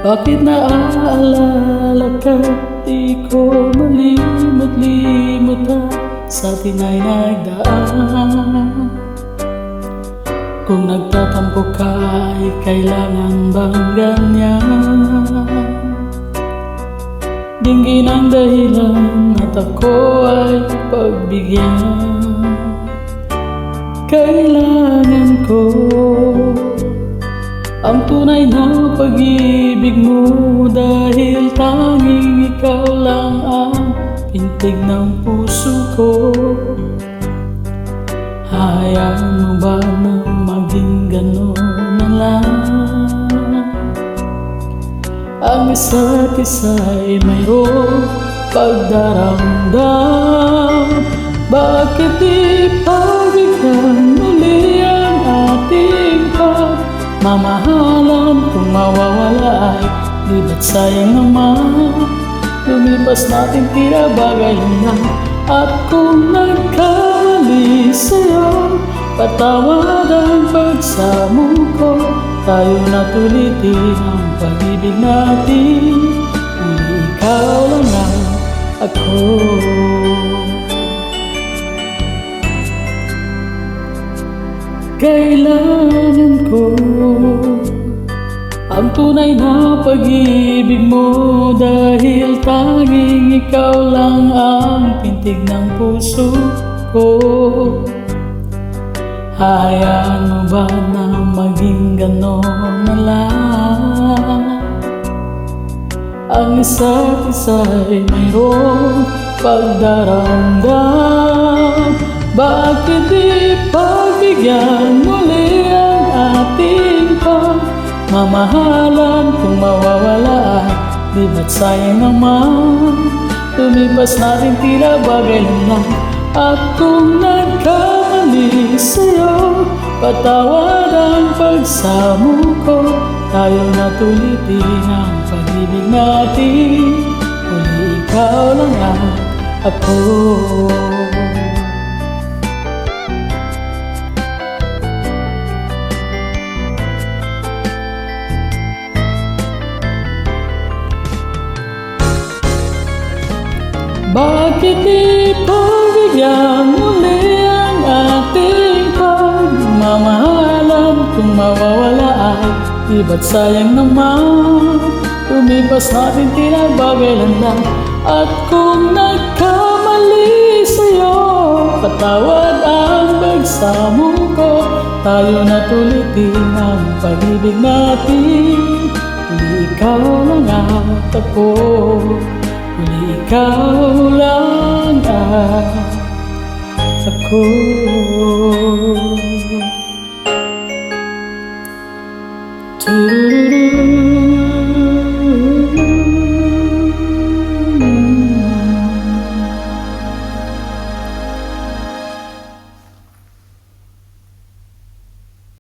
Bakit naaalala ka? Di ko malimot-limutan sa atin ay nagdaan. Kung nagtatampo ka ay kailangan bang ganyan? Dinggin ang dahilan at ako ay pagbigyan. Kailangan ko ang tunay na pag-ibig mo, dahil tanging ikaw lang ang pintig ng puso ko. Hayaan mo ba na maging gano'n na lang? Ang isa't isa ay mayroong pagdaramdam. Bakit di pagbigyan muli ang ating pagmamahalan? Kung mawawala ay di ba't sayang naman? Lumipas natin tira bagay lang. At kung nagkamali sa'yo, patawad ang pagsamo ko. Tayo na tulitin ang pag-ibig natin. Hindi ikaw lang ang ako. Kailangan ko ang tunay na pag-ibig mo, dahil tanging ikaw lang ang pintig ng puso ko. Hayaan mo ba na maging gano'n na lang? Ang isa't isa ay mayroong pagdaramdam. Bakit di pagbigyan muli ang ating pagmamahalan? Kung mawawala ay di ba't sayang naman? Lumipas natin tila bagay lang. At kung nagkamali sa'yo, patawad ang pagsamo ko. Tayo na tulitin ang pag-ibig natin. Uli ikaw lang ang ako. Bakit di pagbigyan muli ang ating pagmamahalan? Kung mawawala ay di ba't sayang naman? Lumipas natin tila bagay lang. At kung nagkamali sa'yo, patawad ang pagsamo ko. Tayo na tulitin ang pag-ibig natin. Hindi ikaw lang at ako. Uli ikaw lang at ako.